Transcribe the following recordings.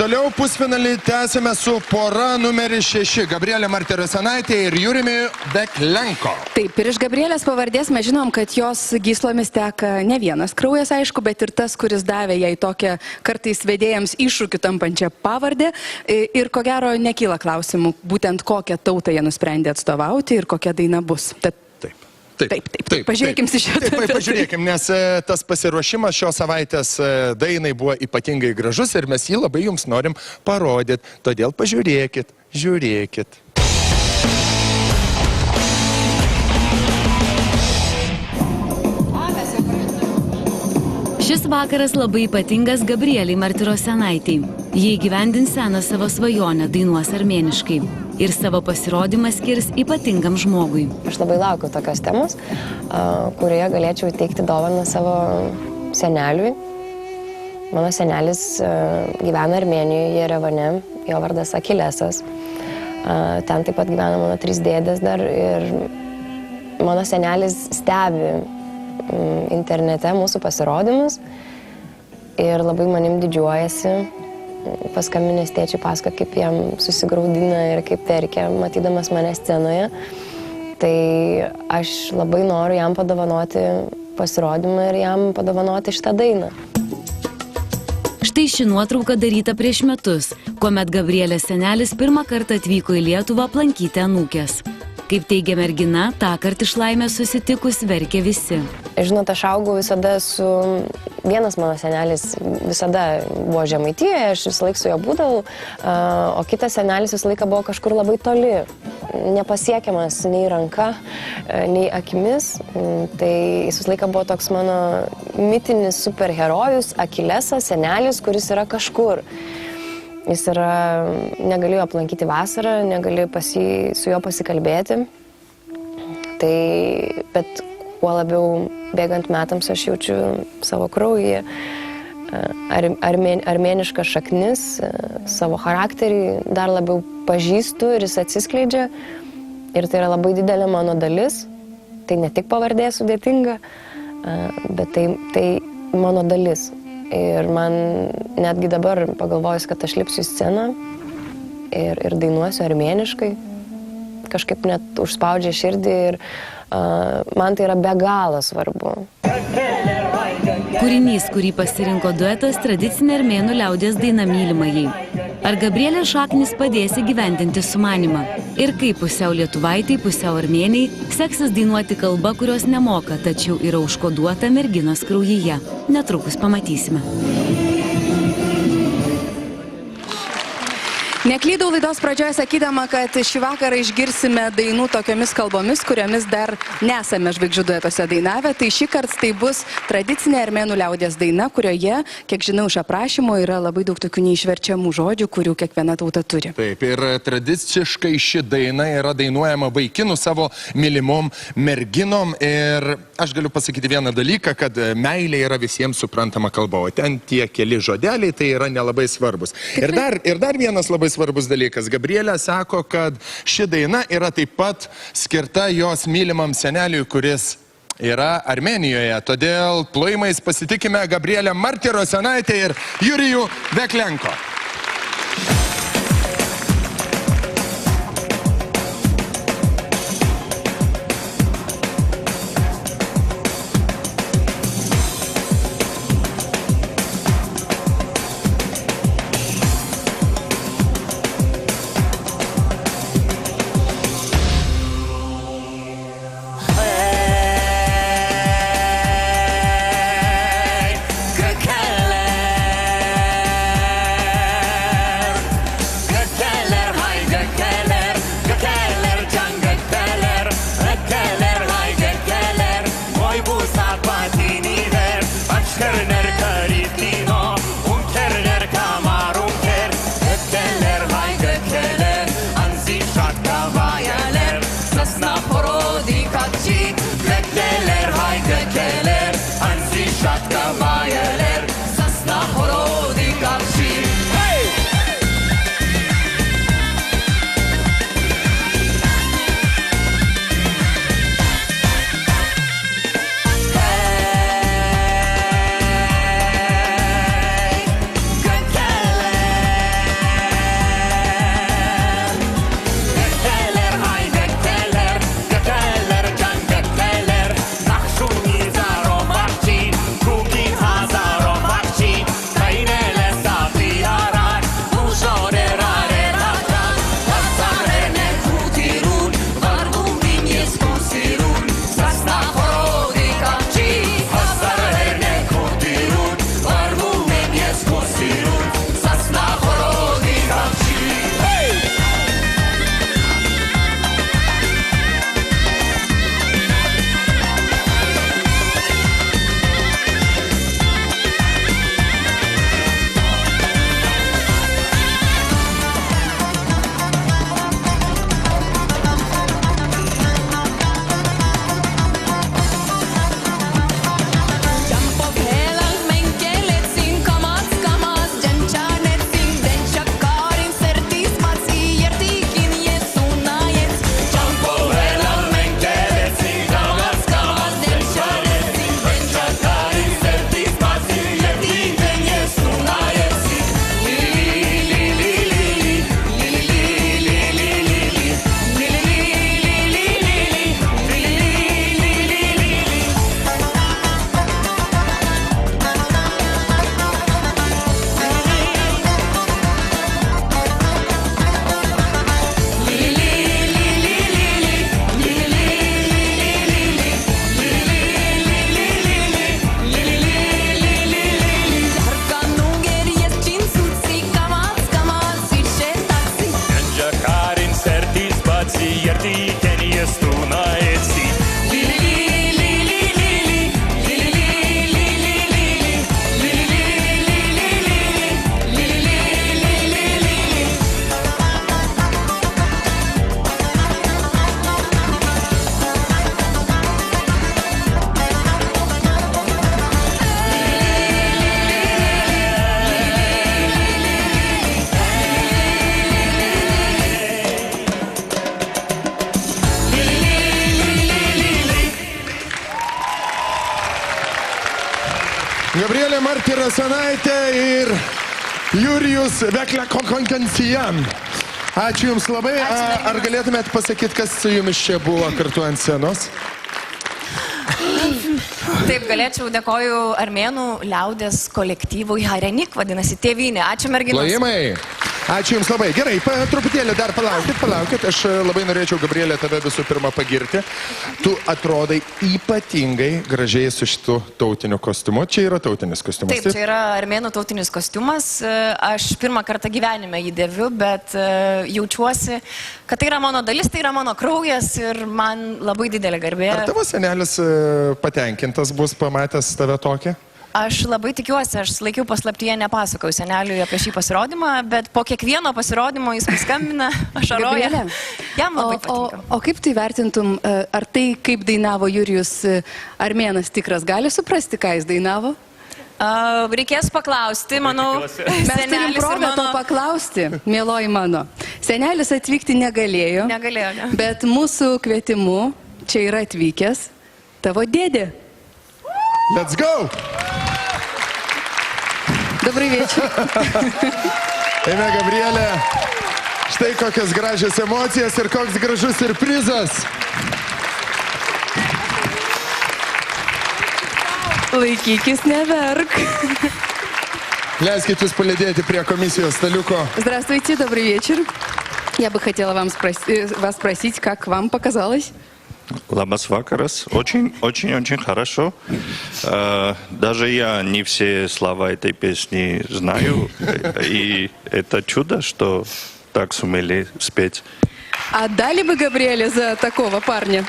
Toliau pusfinalį tęsime su pora numeris 6, Gabrielė Martirosianaitė ir Jurijumi Veklenko. Taip, ir iš Gabrielės pavardės mes žinom, kad jos gyslomis teka ne vienas kraujas, aišku, bet ir tas, kuris davė jai tokią kartais vedėjams iššūkių tampančią pavardę. Ir ko gero nekyla klausimų, būtent kokią tautą jie nusprendė atstovauti ir kokia daina bus. Taip. Pažiūrėkim į šitą. Taip, pažiūrėkim, nes tas pasiruošimas šios savaitės dainai buvo ypatingai gražus ir mes jį labai jums norim parodyti. Todėl pažiūrėkit, žiūrėkit. Šis vakaras labai ypatingas Gabrieliai Martirosianaitei. Jie įgyvendins seną savo svajonę, dainuos armėniškai. Ir savo pasirodymą skirs ypatingam žmogui. Aš labai laukiu tokios temos, kurioje galėčiau įteikti dovaną savo seneliui. Mano senelis gyvena Armėnijoje, Jerevane, jo vardas Akilesas. Ten taip pat gyvena mano 3 dėdės dar ir mano senelis stebi internete mūsų pasirodymus ir labai manim didžiuojasi. Paskambinęs tėčiui pasakojo, kaip jam susigraudina ir kaip verkia, matydamas mane scenoje. Tai aš labai noriu jam padovanoti pasirodymą ir jam padovanoti šitą dainą. Štai ši nuotrauka daryta prieš metus, kuomet Gabrielės senelis pirmą kartą atvyko į Lietuvą aplankyti anūkės. Kaip teigia mergina, tąkart iš laimės susitikus verkė visi. Žinot, aš augau visada su... Vienas mano senelis visada buvo Žemaitijoje, aš visą laiką su juo būdavau, o kitas senelis visą laiką buvo kažkur labai toli, nepasiekiamas nei ranka, nei akimis. Tai jis visą laiką buvo toks mano mitinis superherojus, Akilesas, senelis, kuris yra kažkur. Jis yra, negalėjo aplankyti vasarą, negalėjo su juo pasikalbėti. Tai, bet kuo labiau bėgant metams aš jaučiu savo kraujyje armėniškas šaknis, savo charakterį dar labiau pažįstu ir jis atsiskleidžia. Ir tai yra labai didelė mano dalis. Tai ne tik pavardė sudėtinga, bet tai mano dalis. Ir man netgi dabar pagalvojus, kad aš lipsiu į sceną ir dainuosiu armėniškai, kažkaip net užspaudžia širdį ir man tai yra be galo svarbu. Kūrinys, kurį pasirinko duetas, tradicinė armėnų liaudies daina Mylimajai. Ar Gabrielės šaknis padės įgyvendinti sumanymą? Ir kaip pusiau lietuvaitei, pusiau armėniai seksis dainuoti kalbą, kurios nemoka, tačiau yra užkoduota merginos kraujyje. Netrukus pamatysime. Neklydau laidos pradžioje sakydama, kad šį vakarą išgirsime dainų tokiomis kalbomis, kuriomis dar nesame žvaigždžių duetuose dainavę. Tai šį kartą tai bus tradicinė armėnų liaudies daina, kurioje, kiek žinau iš aprašymo, yra labai daug tokių neišverčiamų žodžių, kurių kiekviena tauta turi. Taip, ir tradiciškai ši daina yra dainuojama vaikinų savo mylimom merginom. Ir aš galiu pasakyti vieną dalyką, kad meilė yra visiems suprantama kalba, o ten tie keli žodeliai tai yra nelabai svarbus. Ir dar vienas labai svarbus dalykas. Gabrielė sako, kad ši daina yra taip pat skirta jos mylimam seneliui, kuris yra Armėnijoje. Todėl plojimais pasitikime Gabrielę Martirosianaitę ir Jurijų Veklenko. Gabrielė Martirosianaitė ir Jurijus Veklekonkonkencijam. Ačiū Jums labai. Ar galėtumėte pasakyti, kas su Jumis čia buvo kartu ant scenos? Taip, galėčiau, dėkoju armėnų liaudės kolektyvui Harenik, vadinasi Tėvynė. Ačiū merginos. Plojimai. Ačiū Jums labai. Gerai, truputėlį dar palaukit. Aš labai norėčiau, Gabrielė, tave visų pirma pagirti. Tu atrodai ypatingai gražiai su šitu tautiniu kostiumu. Čia yra tautinis kostiumas. Taip, čia yra armėnų tautinis kostiumas. Aš pirmą kartą gyvenime jį dėviu, bet jaučiuosi, kad tai yra mano dalis, tai yra mano kraujas ir man labai didelė garbė. Ar tavo senelis patenkintas bus pamatęs tave tokią? Aš labai tikiuosi, aš laikiau paslaptyje, nepasakau seneliui apie šį pasirodymą, bet po kiekvieno pasirodymo jis paskambina, ašaroja. Jam labai patinka. O kaip tai vertintum, ar tai, kaip dainavo Jurijus armėnas tikras, gali suprasti, ką jis dainavo? Reikės paklausti, manau, Mes turim progą to paklausti, mieloji mano. Senelis atvykti negalėjo, bet mūsų kvietimu čia yra atvykęs tavo dėdė. Let's go! Добрый вечер. Eime, Gabrielė, štai kokias gražias emocijas ir koks gražus siurprizas. Laikykis, neverk. Leiskit Jūs palydėti prie комиссijos столику. Здравствуйте, добрый вечер. Я бы хотела вас спросить, как вам показалось? Labas vakaras. Очень хорошо. Даже я не все слова этой песни знаю. И это чудо, что так сумели спеть. А дали бы Габриэле за такого парня?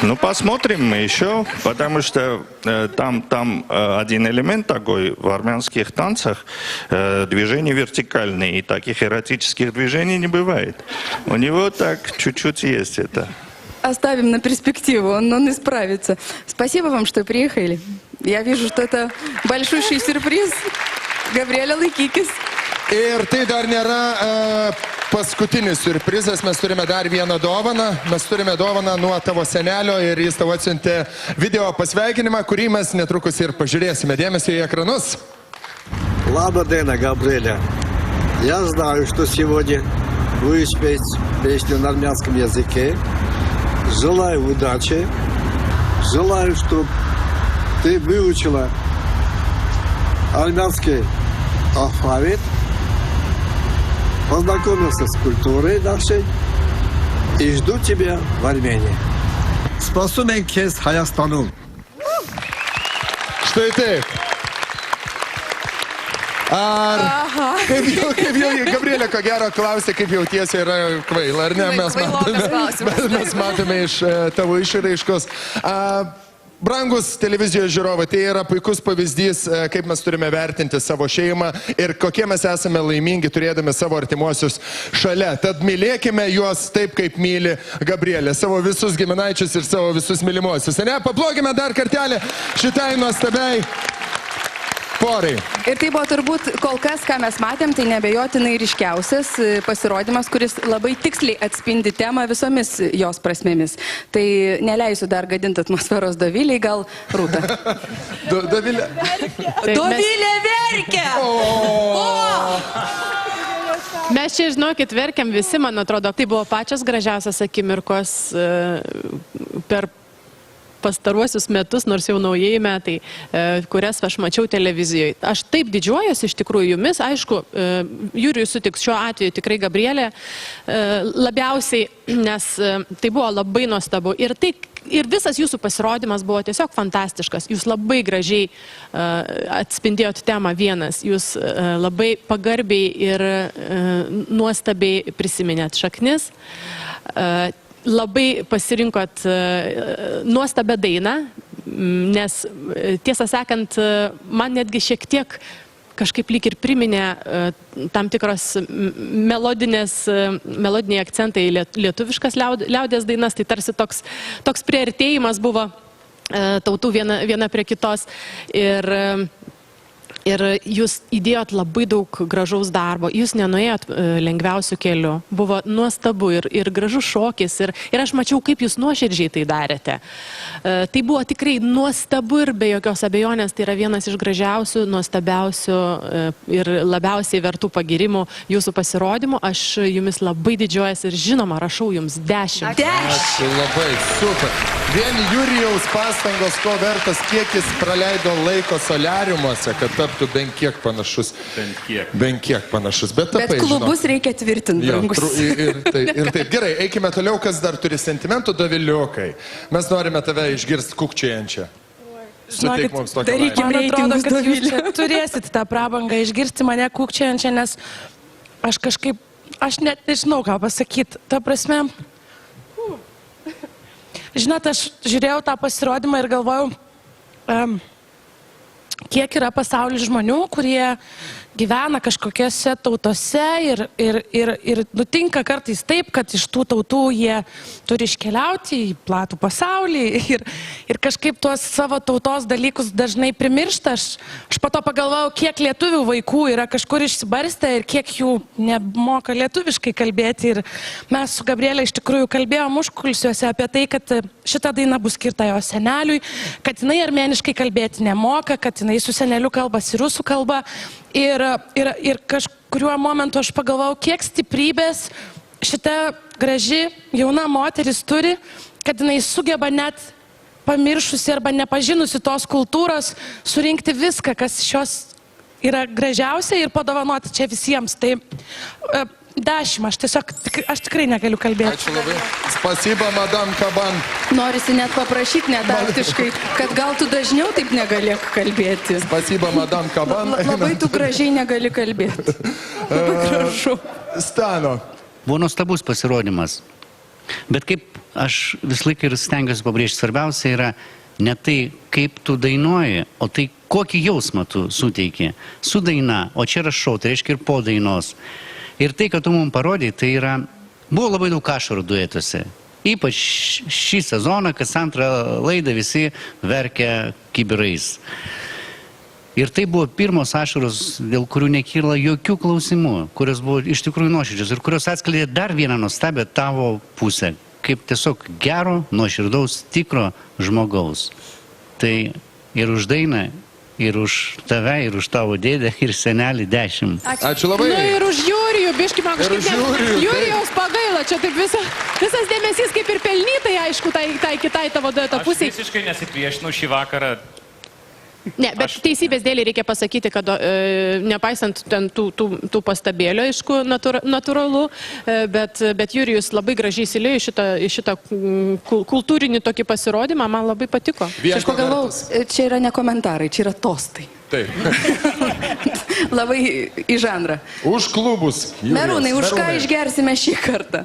Ну, посмотрим еще, потому что там один элемент такой в армянских танцах, движения вертикальные, и таких эротических движений не бывает. У него так чуть-чуть есть это. Оставим на перспективу, он исправится. Спасибо вам, что приехали. Я вижу, что это большущий сюрприз. Gabrielė, laikykis. Ir tai dar nėra paskutinis siurprizas, mes turime dar vieną dovaną. Mes turime dovaną nuo tavo senelio ir jis tavo atsiuntė video pasveikinimą, kurį mes netrukus ir pažiūrėsime. Dėmesio į ekranus. Лаба Дэна, Габриэля. Я знаю, что сегодня вы спеть песню на армянском языке. Желаю удачи. Желаю, чтобы ты выучила армянский алфавит, познакомился с культурой нашей и жду тебя в Армении. Спасибо кез Հայաստանում. Štai taip. Kaip jau Gabrielė, ko gero, klausė, kaip jautiesi, yra kvaila, ar ne? Mes matome iš tavo išraiškos. Brangus televizijos žiūrovai, tai yra puikus pavyzdys, kaip mes turime vertinti savo šeimą ir kokie mes esame laimingi turėdami savo artimuosius šalia. Tad mylėkime juos taip, kaip myli Gabrielė, savo visus giminaičius ir savo visus mylimuosius. Ne, paplokime dar kartelį šitai nuostabiai porai. Ir tai buvo turbūt kol kas, ką mes matėm, tai nebejotinai ryškiausias pasirodymas, kuris labai tiksliai atspindi temą visomis jos prasmėmis. Tai neleisiu dar gadinti atmosferos Dovilei, gal Rūta. Dovilė. Dovilė verkia! Mes čia, žinokit, verkiam visi, man atrodo. Tai buvo pačios gražiausias akimirkos per pastaruosius metus, nors jau naujieji metai, kurias aš mačiau televizijoje. Aš taip didžiuojuosi iš tikrųjų jumis. Aišku, Jurijus sutiks šiuo atveju tikrai Gabrielė labiausiai, nes tai buvo labai nuostabu. Ir visas jūsų pasirodymas buvo tiesiog fantastiškas. Jūs labai gražiai atspindėjot temą vienas. Jūs labai pagarbiai ir nuostabiai prisiminėt šaknis. Labai pasirinkot nuostabią dainą, nes tiesą sakant, man netgi šiek tiek kažkaip lyg ir priminė tam tikros melodiniai akcentai lietuviškas liaudies dainas, tai tarsi toks priartėjimas buvo tautų viena prie kitos. Ir jūs įdėjot labai daug gražaus darbo, jūs nenuėjot lengviausių kelių, buvo nuostabu ir gražus šokis, ir aš mačiau, kaip jūs nuoširdžiai tai darėte. Tai buvo tikrai nuostabu ir be jokios abejonės tai yra vienas iš gražiausių, nuostabiausių ir labiausiai vertų pagirimų jūsų pasirodymų. Aš jumis labai didžiuojas ir žinoma, rašau jums 10. Ačiū labai, super. Vien Jurijaus pastangos ko vertas, kiek jis praleido laiko soliariumuose, kad taptų bent kiek panašus. Bent kiek panašus. Bet klubus reikia tvirtinti, brangus. Ir taip. Gerai, eikime toliau, kas dar turi sentimentų, Doviliukai. Mes norime tave išgirsti kukčiančią. Suteik mums tokią laimę. Man atrodo, kad jūs čia turėsit tą prabangą išgirsti mane kukčiančią, nes aš kažkaip, aš net nežinau, ką pasakyti. Ta prasme, žinot, aš žiūrėjau tą pasirodymą ir galvojau, kiek yra pasaulyje žmonių, kurie gyvena kažkokiose tautose ir nutinka kartais taip, kad iš tų tautų jie turi iškeliauti į platų pasaulį ir kažkaip tuos savo tautos dalykus dažnai primiršta. Aš po to pagalvojau, kiek lietuvių vaikų yra kažkur išsibarstę ir kiek jų nemoka lietuviškai kalbėti. Ir mes su Gabrielė iš tikrųjų kalbėjom užkulisiuose apie tai, kad šita daina bus skirta jo seneliui, kad jinai armėniškai kalbėti nemoka, kad jinai su seneliu kalbasi rusų kalba. Ir kažkuriuo momentu aš pagalvojau, kiek stiprybės šita graži jauna moteris turi, kad jinai sugeba net pamiršusi arba nepažinusi tos kultūros surinkti viską, kas šios yra gražiausia ir padovanoti čia visiems. Tai 10, aš tikrai negaliu kalbėti. Ačiū labai. Spasiba, madam Kaban. Norisi net paprašyti netaktiškai, kad gal tu dažniau taip negalėk kalbėti. Spasiba, madam Kaban. Labai tu gražiai negali kalbėti. Labai gražu. Stano. Buvo nuostabus pasirodymas. Bet kaip aš vis laik ir stengiuosi pabrėžti, svarbiausia yra ne tai, kaip tu dainuoji, o tai, kokį jausmą tu suteiki. Su daina, o čia rašau, tai reiškia ir po dainos. Ir tai, kad tu mums parodai, tai yra, buvo labai daug ašarų duetuose. Ypač šį sezoną, kas antrą laidą visi verkia kibirais. Ir tai buvo pirmos ašaros, dėl kurių nekyla jokių klausimų, kurios buvo iš tikrųjų nuoširdžios ir kurios atskleidė dar vieną nuostabę tavo pusę, kaip tiesiog gero, nuoširdaus, tikro žmogaus. Tai ir už dainą, ir už tave, ir už tavo dėdę, ir senelį 10. Ačiū labai. Nu ir už Jurijų, biški man kažkaip Jurijaus pagaila, čia taip visas dėmesys kaip ir pelnytai, aišku, tai kitai tavo dueto pusiai. Aš visiškai nesipriešinau šį vakarą. Ne, bet teisybės dėlį reikia pasakyti, kad nepaisant tų pastabėlių, aišku, natūralu, bet Jurijus labai gražiai įsilėjo į šitą kultūrinį tokį pasirodymą, man labai patiko. Aš pagalvau, čia yra ne komentarai, čia yra tostai. Taip. Labai į žanrą. Už klubus. Merūnai, už ką išgersime šį kartą?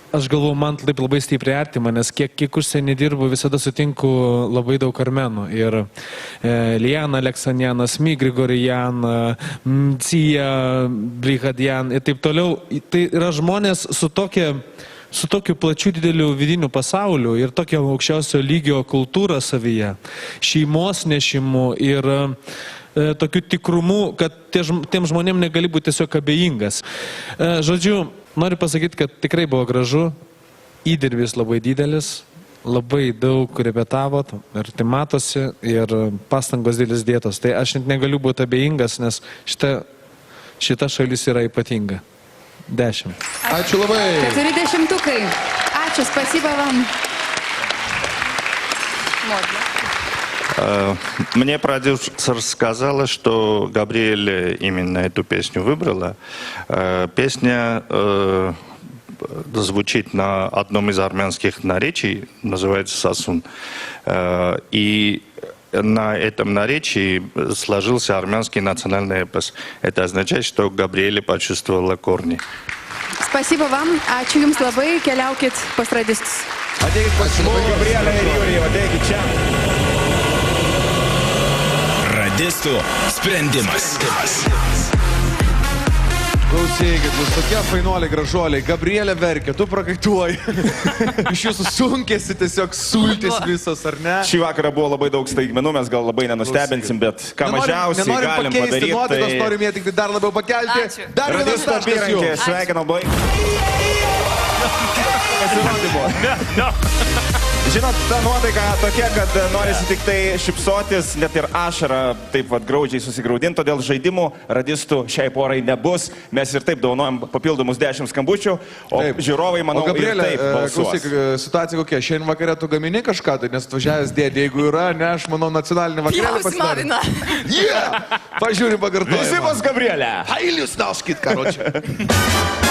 Aš galvoju, man taip labai stipriai artima, nes kiek užsienį dirbu, visada sutinku labai daug armenų. Ir Lijana Aleksanianas, Mi Grigorijan, Mcija Brigadian ir taip toliau. Tai yra žmonės su tokiu plačiu dideliu vidiniu pasauliu ir tokio aukščiausio lygio kultūra savyje, šeimos nešimu ir tokiu tikrumu, kad tiem žmonėm negali būti tiesiog abejingas. Žodžiu, noriu pasakyti, kad tikrai buvo gražu, įdirbis labai didelis, labai daug repetavot ir tai matosi ir pastangos didelis dėtos. Tai aš net negaliu būti abejingas, nes šita šalis yra ypatinga. 10. Ačiū labai. 40. Ačiū, спасибо вам. Мне продюсер сказала, что Габриэль именно эту песню выбрала. Песня звучит на одном из армянских наречий, называется «Сасун». И на этом наречии сложился армянский национальный эпос. Это означает, что Габриэля почувствовала корни. Спасибо вам. Ačiū Jums labai. Keliaukit pas radistus. Ateikit pas Gabrielę ir Jurijų. Ateikit čia. Radistų sprendimas. Klausykit, jūs tokie fainuoliai, gražuoliai. Gabrielė verkia, tu prakaituoji. Iš jūsų sunkėsi tiesiog sultis visos, ar ne? Šį vakarą buvo labai daug staigmenų, mes gal labai nenustebinsim, bet ką mažiausiai galim padaryti. Nuotaikos, norim ją tik dar labiau pakelti. Ačiū. Dar vienas taškas jums. Sveikinam, bai. Žinot, ta nuotaika tokia, kad norisi tik tai šipsotis, net ir ašarą taip vat graudžiai susigraudinti, todėl žaidimų radistų šiai porai nebus. Mes ir taip daunojam papildomus 10 skambučių, o žiūrovai, manau, ir taip balsuos. Klausyk, situacija kokia, šiandien vakare tu gamini kažką, tai nes atvažiavęs dėdė, jeigu yra, ne, aš manau, nacionalinį vakarėlį pasidarė. Pjaus, Pažiūrim pakartojimą. Visi pas Gabrielę. Hailius nauskit, karočią.